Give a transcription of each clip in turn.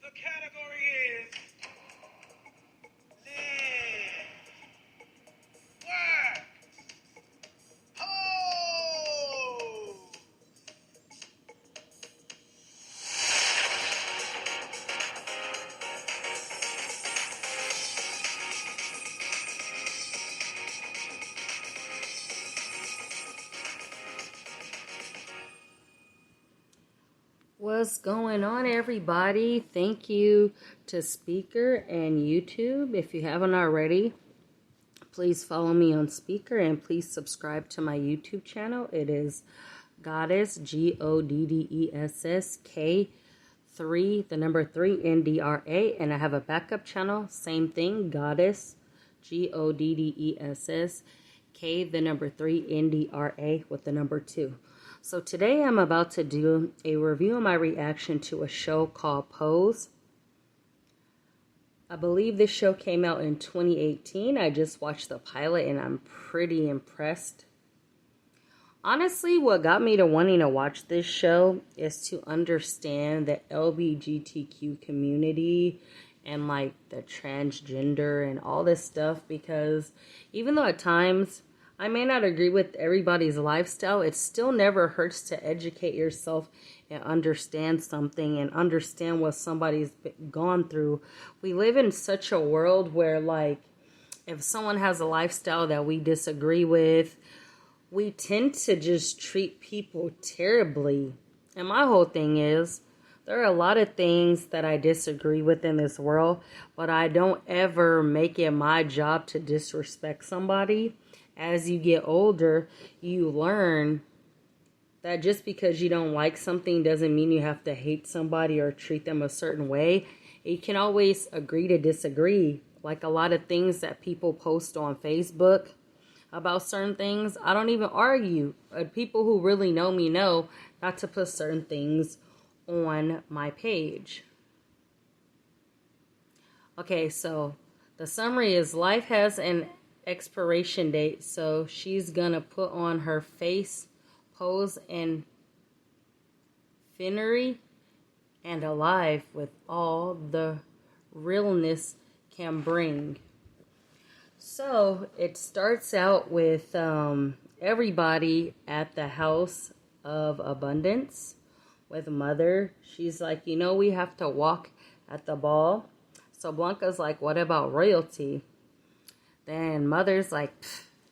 The category is live, work, hold. What's going on, everybody? Thank you to Speaker and YouTube. If you haven't already, please follow me on Speaker and please subscribe to my YouTube channel. It is Goddess, Goddess, K3, the number 3, NDRA. And I have a backup channel, same thing, Goddess, Goddess, K, the number 3, NDRA with the number 2. So today I'm about to do a review of my reaction to a show called Pose. I believe this show came out in 2018. I just watched the pilot and I'm pretty impressed. Honestly, what got me to wanting to watch this show is to understand the LGBTQ community and like the transgender and all this stuff, because even though at times I may not agree with everybody's lifestyle, it still never hurts to educate yourself and understand something and understand what somebody's gone through. We live in such a world where, like, if someone has a lifestyle that we disagree with, we tend to just treat people terribly. And my whole thing is, there are a lot of things that I disagree with in this world, but I don't ever make it my job to disrespect somebody. As you get older, you learn that just because you don't like something doesn't mean you have to hate somebody or treat them a certain way. You can always agree to disagree. Like a lot of things that people post on Facebook about certain things, I don't even argue. People who really know me know not to put certain things on my page. Okay, so the summary is life has an expiration date, so she's gonna put on her face, pose, and finery, and alive with all the realness can bring. So it starts out with everybody at the house of abundance with mother. She's like, you know, we have to walk at the ball. So Blanca's like, what about royalty? Then mother's like,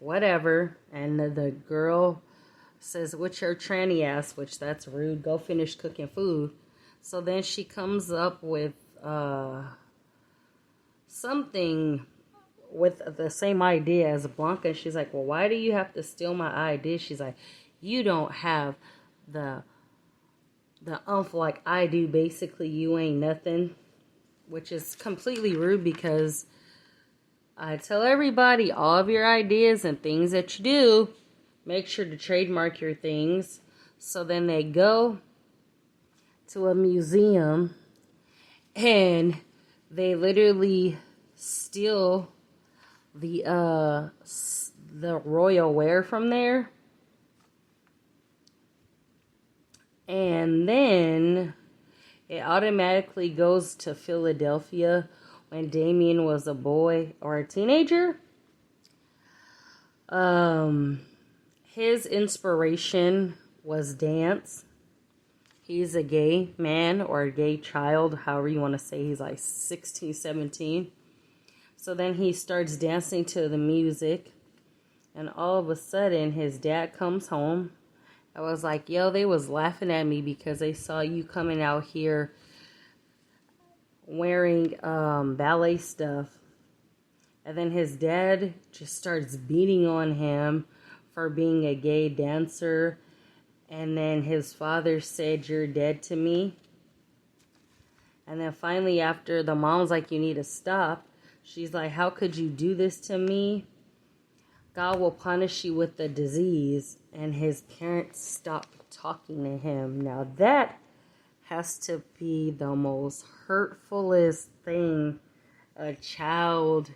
whatever. And the girl says, what's your tranny ass? Which that's rude. Go finish cooking food. So then she comes up with something with the same idea as Blanca. She's like, well, why do you have to steal my idea? She's like, you don't have the umph like I do. Basically, you ain't nothing. Which is completely rude, because I tell everybody, all of your ideas and things that you do, make sure to trademark your things. So then they go to a museum and they literally steal the royal wear from there. And then it automatically goes to Philadelphia when Damien was a boy or a teenager. His inspiration was dance. He's a gay man or a gay child, however you want to say. He's like 16, 17. So then he starts dancing to the music. And all of a sudden, his dad comes home. I was like, yo, they was laughing at me because they saw you coming out here wearing ballet stuff. And then his dad just starts beating on him for being a gay dancer. And then his father said, you're dead to me. And then finally, after the mom's like, you need to stop, she's like, how could you do this to me? God will punish you with the disease. And his parents stopped talking to him. Now that has to be the most hurtfulest thing a child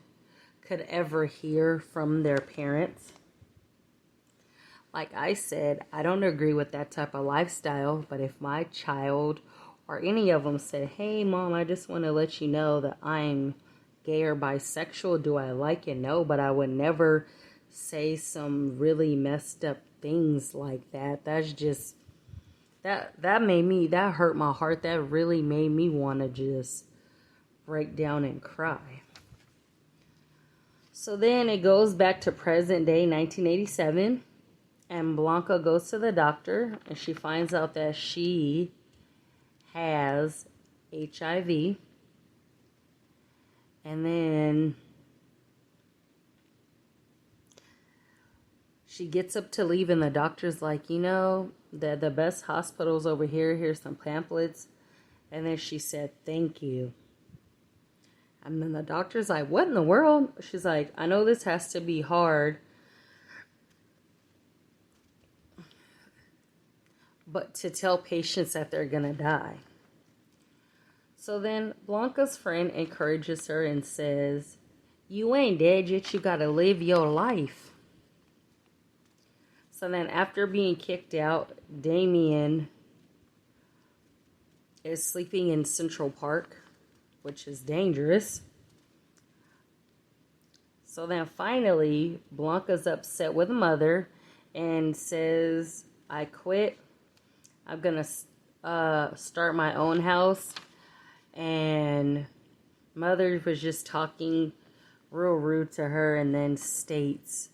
could ever hear from their parents. Like I said, I don't agree with that type of lifestyle, but if my child or any of them said, hey, Mom, I just want to let you know that I'm gay or bisexual. Do I like it? No, but I would never say some really messed up things like that. That's just, that hurt my heart. That really made me want to just break down and cry. So then it goes back to present day 1987, and Blanca goes to the doctor, and she finds out that she has HIV. And then she gets up to leave, and the doctor's like, the best hospital's over here. Here's some pamphlets. And then she said, thank you. And then the doctor's like, what in the world? She's like, I know this has to be hard, but to tell patients that they're going to die. So then Blanca's friend encourages her and says, you ain't dead yet, you got to live your life. So then after being kicked out, Damien is sleeping in Central Park, which is dangerous. So then finally, Blanca's upset with Mother and says, I quit. I'm going to start my own house. And Mother was just talking real rude to her, and then states,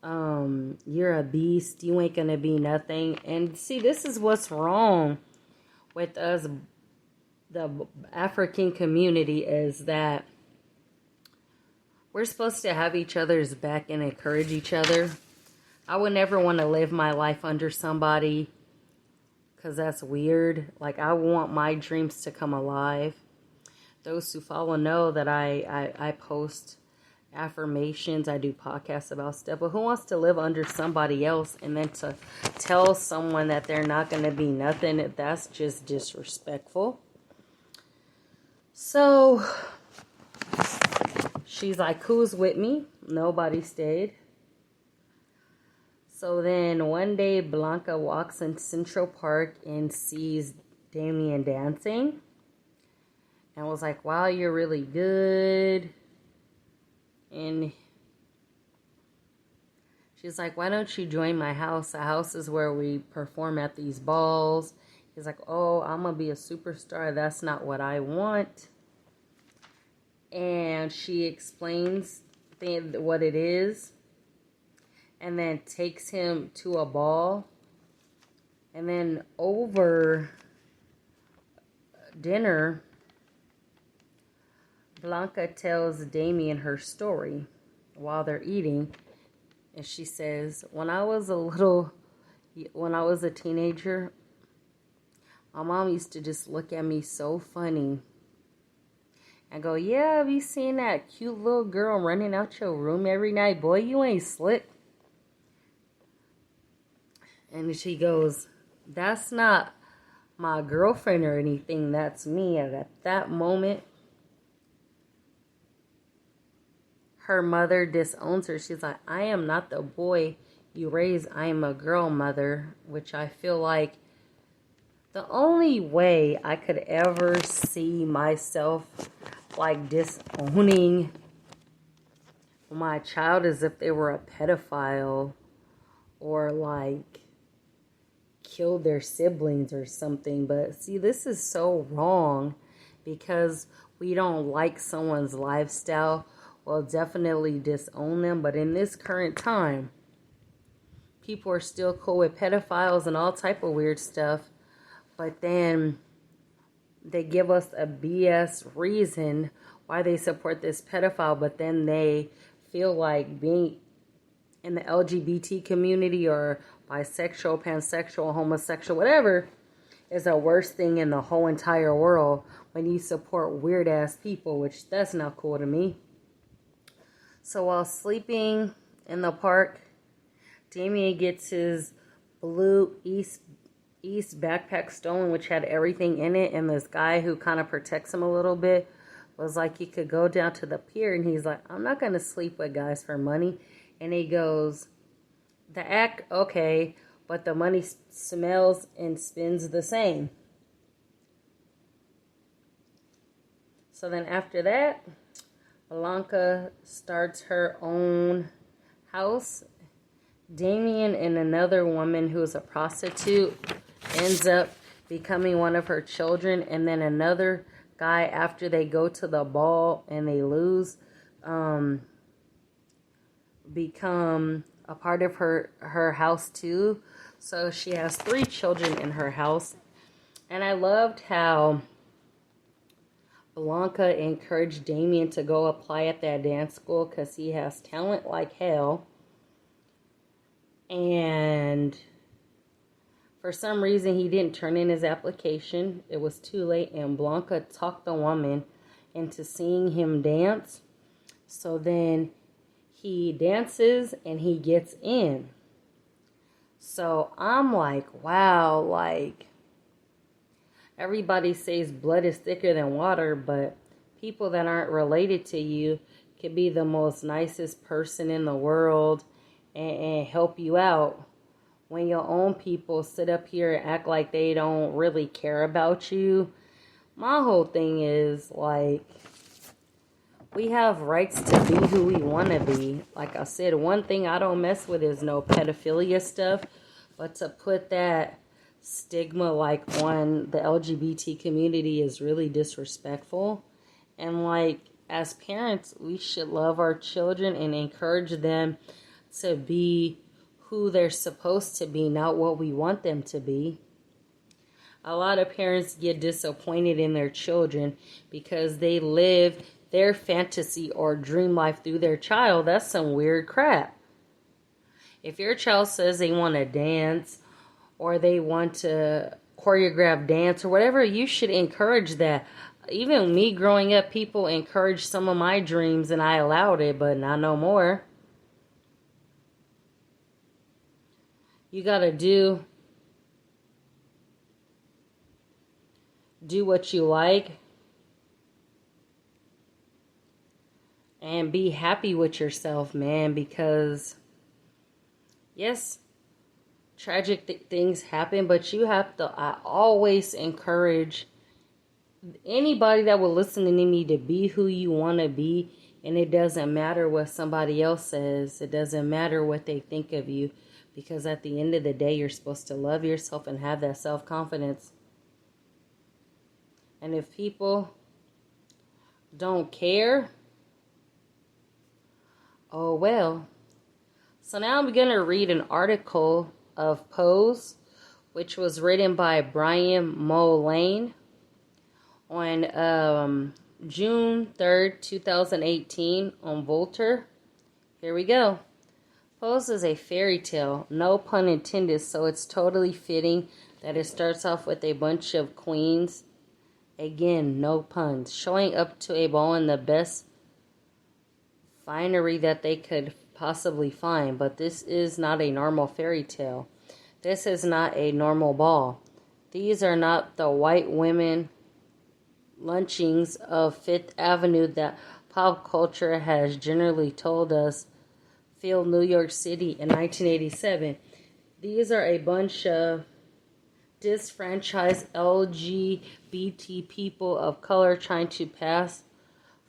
you're a beast. You ain't going to be nothing. And see, this is what's wrong with us, the African community, is that we're supposed to have each other's back and encourage each other. I would never want to live my life under somebody, because that's weird. Like, I want my dreams to come alive. Those who follow know that I post affirmations. I do podcasts about stuff. But who wants to live under somebody else and then to tell someone that they're not going to be nothing? That's just disrespectful. So she's like, who's with me? Nobody stayed. So then one day Blanca walks in Central Park and sees Damien dancing. And was like, wow, you're really good. And she's like, why don't you join my house? The house is where we perform at these balls. He's like, oh, I'm going to be a superstar. That's not what I want. And she explains what it is. And then takes him to a ball. And then over dinner, Blanca tells Damien her story while they're eating. And she says, when I was a teenager, my mom used to just look at me so funny and go, yeah, have you seen that cute little girl running out your room every night? Boy, you ain't slick. And she goes, that's not my girlfriend or anything. That's me. And at that moment, her mother disowns her. She's like, I am not the boy you raised. I am a girl, Mother. Which I feel like the only way I could ever see myself like disowning my child is if they were a pedophile or like killed their siblings or something. But see, this is so wrong because we don't like someone's lifestyle. We'll definitely disown them. But in this current time, people are still cool with pedophiles and all type of weird stuff. But then they give us a BS reason why they support this pedophile. But then they feel like being in the LGBT community or bisexual, pansexual, homosexual, whatever, is the worst thing in the whole entire world when you support weird ass people, which that's not cool to me. So while sleeping in the park, Damien gets his blue East backpack stolen, which had everything in it, and this guy who kind of protects him a little bit was like, you could go down to the pier, and he's like, I'm not going to sleep with guys for money. And he goes, the act, okay, but the money smells and spins the same. So then after that, Blanca starts her own house. Damien and another woman who's a prostitute ends up becoming one of her children, and then another guy, after they go to the ball and they lose, become a part of her house too. So she has 3 children in her house. And I loved how Blanca encouraged Damien to go apply at that dance school because he has talent like hell. And for some reason, he didn't turn in his application. It was too late, and Blanca talked the woman into seeing him dance. So then he dances, and he gets in. So I'm like, wow, like, everybody says blood is thicker than water, but people that aren't related to you could be the most nicest person in the world and help you out. When your own people sit up here and act like they don't really care about you. My whole thing is, like, we have rights to be who we want to be. Like I said, one thing I don't mess with is no pedophilia stuff. But to put that stigma, like, on the LGBT community is really disrespectful. And, like, as parents, we should love our children and encourage them to be who they're supposed to be, not what we want them to be. A lot of parents get disappointed in their children because they live their fantasy or dream life through their child. That's some weird crap. If your child says they want to dance or they want to choreograph dance or whatever, you should encourage that. Even me growing up, people encouraged some of my dreams and I allowed it, but not no more. You gotta do what you like and be happy with yourself, man, because yes, tragic things happen, but you have to, I always encourage anybody that will listen to me to be who you want to be, and it doesn't matter what somebody else says. It doesn't matter what they think of you. Because at the end of the day, you're supposed to love yourself and have that self-confidence. And if people don't care, oh well. So now I'm going to read an article of Pose, which was written by Brian Mulane on June 3rd, 2018 on Voltaire. Here we go. Pose is a fairy tale, no pun intended, so it's totally fitting that it starts off with a bunch of queens, again, no puns, showing up to a ball in the best finery that they could possibly find. But this is not a normal fairy tale. This is not a normal ball. These are not the white women lynchings of Fifth Avenue that pop culture has generally told us filled New York City in 1987. These are a bunch of disfranchised LGBT people of color trying to pass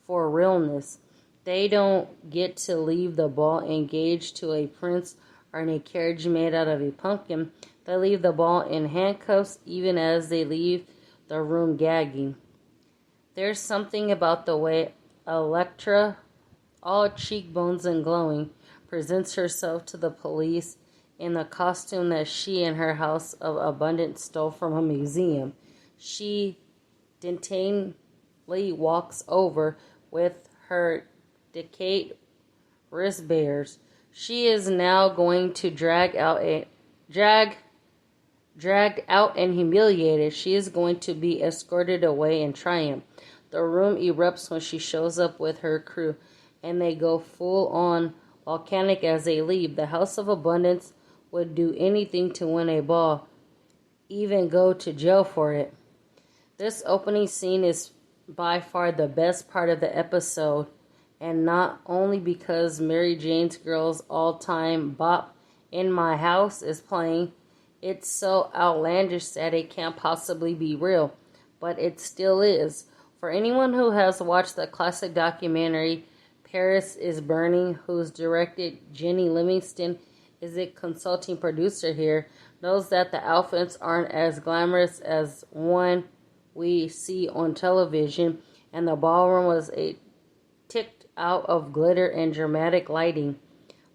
for realness. They don't get to leave the ball engaged to a prince or in a carriage made out of a pumpkin. They leave the ball in handcuffs even as they leave the room gagging. There's something about the way Electra, all cheekbones and glowing, presents herself to the police in the costume that she and her house of abundance stole from a museum. She detainedly walks over with her decayed wrist bears. She is now going to dragged out and humiliated. She is going to be escorted away in triumph. The room erupts when she shows up with her crew, and they go full on volcanic as they leave. The House of Abundance would do anything to win a ball, even go to jail for it. This opening scene is by far the best part of the episode, and not only because Mary Jane's Girl's all-time bop In My House is playing, It's so outlandish that it can't possibly be real, but it still is. For anyone who has watched the classic documentary Paris is Burning, whose directed Jenny Livingston is a consulting producer here, knows that the outfits aren't as glamorous as one we see on television, and the ballroom was a ticked out of glitter and dramatic lighting.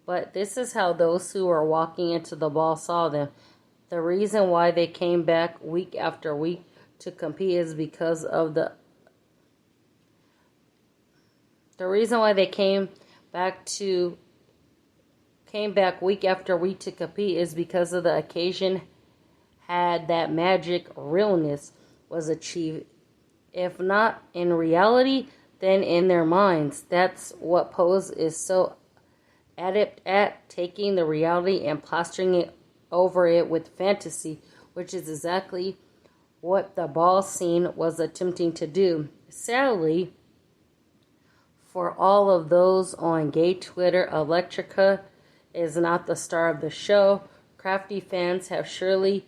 But this is how those who were walking into the ball saw them. The reason why they came back week after week to compete is because of the reason why they came back week after week to compete is because of the occasion had that magic realness was achieved. If not in reality, then in their minds. That's what Pose is so adept at, taking the reality and plastering it over it with fantasy, which is exactly what the ball scene was attempting to do. Sadly, for all of those on gay Twitter, Electrica is not the star of the show. Crafty fans have surely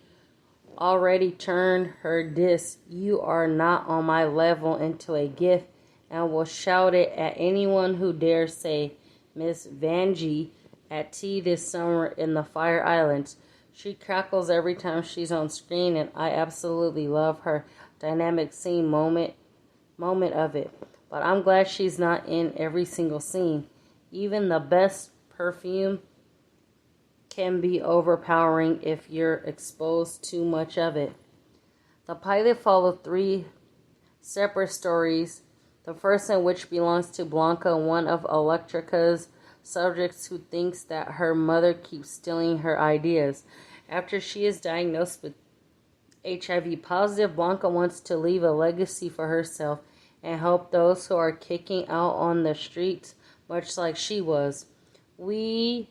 already turned her diss, "You are not on my level," into a gif and will shout it at anyone who dares say Miss Vanjie at tea this summer in the Fire Islands. She crackles every time she's on screen, and I absolutely love her dynamic scene moment of it. But I'm glad she's not in every single scene. Even the best perfume can be overpowering if you're exposed too much of it. The pilot followed 3 separate stories, the first in which belongs to Blanca, one of Electrica's subjects who thinks that her mother keeps stealing her ideas. After she is diagnosed with HIV positive, Blanca wants to leave a legacy for herself and help those who are kicking out on the streets, much like she was. We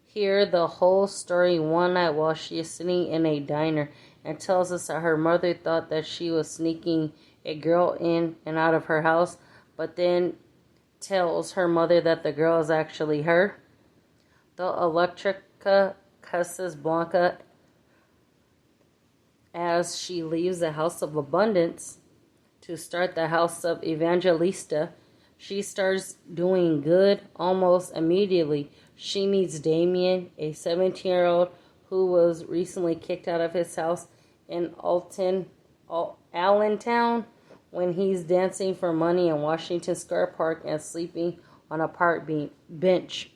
hear the whole story one night while she is sitting in a diner and tells us that her mother thought that she was sneaking a girl in and out of her house, but then tells her mother that the girl is actually her. The Electrica cusses Blanca as she leaves the House of Abundance to start the House of Evangelista. She starts doing good almost immediately. She meets Damien, a 17-year-old who was recently kicked out of his house in Allentown when he's dancing for money in Washington Square Park and sleeping on a park bench.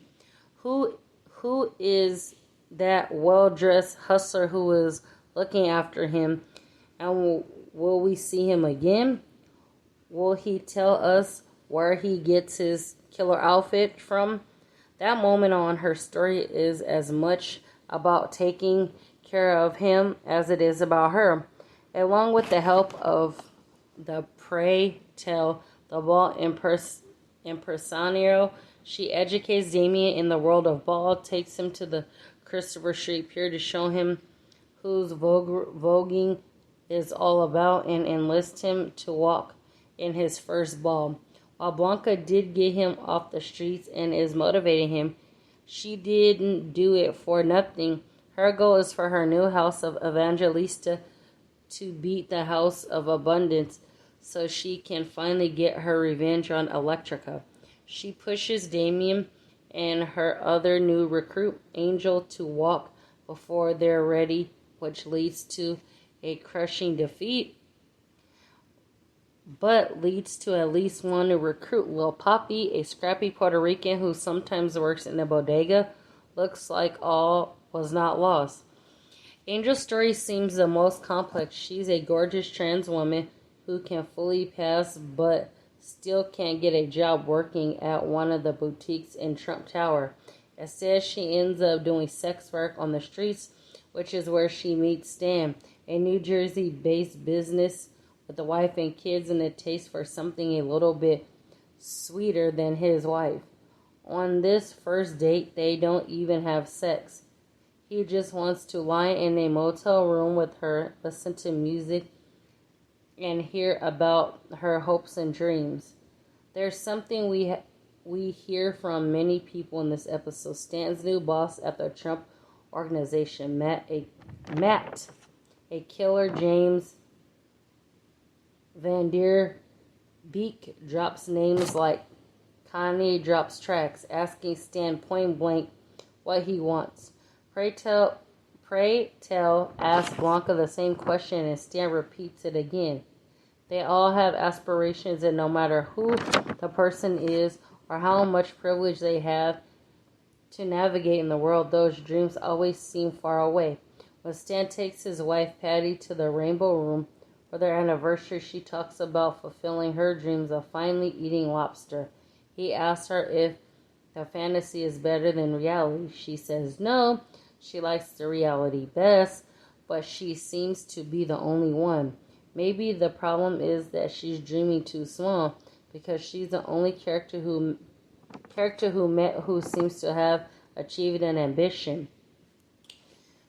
Who is that well-dressed hustler who is looking after him? And will we see him again? Will he tell us where he gets his killer outfit from? That moment on her story is as much about taking care of him as it is about her. Along with the help of the pray tell, the ball impresario, she educates Damien in the world of ball, takes him to the Christopher Street Pier to show him whose voguing is all about and enlist him to walk in his first ball. While Blanca did get him off the streets and is motivating him, she didn't do it for nothing. Her goal is for her new House of Evangelista to beat the House of Abundance so she can finally get her revenge on Electrica. She pushes Damien and her other new recruit, Angel, to walk before they're ready, which leads to a crushing defeat, but leads to at least one to recruit. Lil Poppy, a scrappy Puerto Rican who sometimes works in a bodega. Looks like all was not lost. Angel's story seems the most complex. She's a gorgeous trans woman who can fully pass but still can't get a job working at one of the boutiques in Trump Tower. Instead, she ends up doing sex work on the streets, which is where she meets Stan, a New Jersey-based business with a wife and kids and a taste for something a little bit sweeter than his wife. On this first date, they don't even have sex. He just wants to lie in a motel room with her, listen to music, and hear about her hopes and dreams. There's something we hear from many people in this episode. Stan's new boss at the Trump organization. Matt, a killer, James Van Der Beek drops names like Kanye drops tracks, asking Stan point blank what he wants. Pray tell, asks Blanca the same question, and Stan repeats it again. They all have aspirations, and no matter who the person is or how much privilege they have to navigate in the world, those dreams always seem far away. When Stan takes his wife Patty to the Rainbow Room for their anniversary, she talks about fulfilling her dreams of finally eating lobster. He asks her if the fantasy is better than reality. She says no, she likes the reality best, but she seems to be the only one. Maybe the problem is that she's dreaming too small, because she's the only character who seems to have achieved an ambition.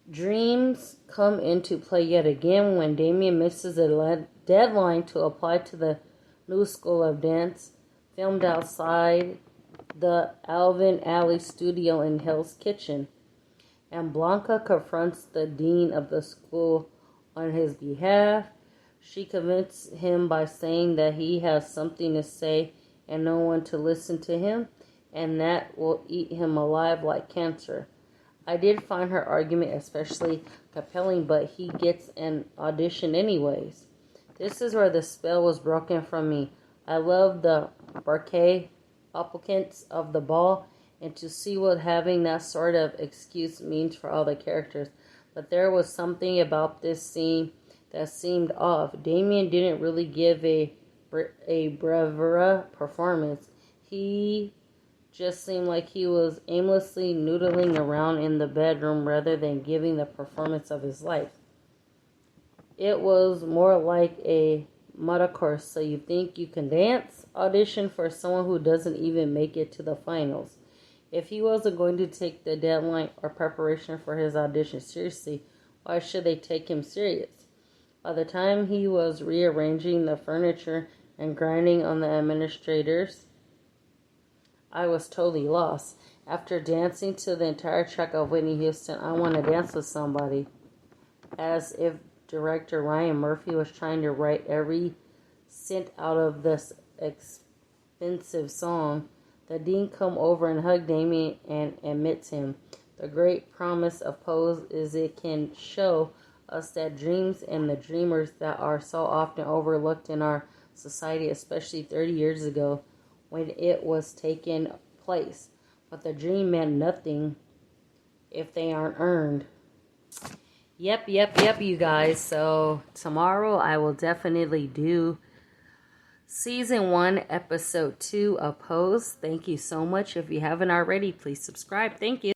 Dreams come into play yet again when Damien misses a deadline to apply to the new school of dance, filmed outside the Alvin Alley studio in Hell's Kitchen, and Blanca confronts the dean of the school on his behalf. She convinces him by saying that he has something to say and no one to listen to him, and that will eat him alive like cancer. I did find her argument especially compelling, but he gets an audition anyways. This is where the spell was broken from me. I love the bouquet applicants of the ball, and to see what having that sort of excuse means for all the characters. But there was something about this scene that seemed off. Damien didn't really give a bravura performance. He just seemed like he was aimlessly noodling around in the bedroom rather than giving the performance of his life. It was more like a course, so you think you can dance audition for someone who doesn't even make it to the finals. If he wasn't going to take the deadline or preparation for his audition seriously, why should they take him serious? By the time he was rearranging the furniture and grinding on the administrators, I was totally lost. After dancing to the entire track of Whitney Houston, I Want to Dance with Somebody, as if director Ryan Murphy was trying to write every cent out of this expensive song, the dean come over and hug Damien and admits him. The great promise of Pose is it can show us that dreams and the dreamers that are so often overlooked in our society, especially 30 years ago when it was taking place. But the dream meant nothing if they aren't earned. Yep, you guys. So tomorrow I will definitely do Season 1, Episode 2 of Pose. Thank you so much. If you haven't already, please subscribe. Thank you.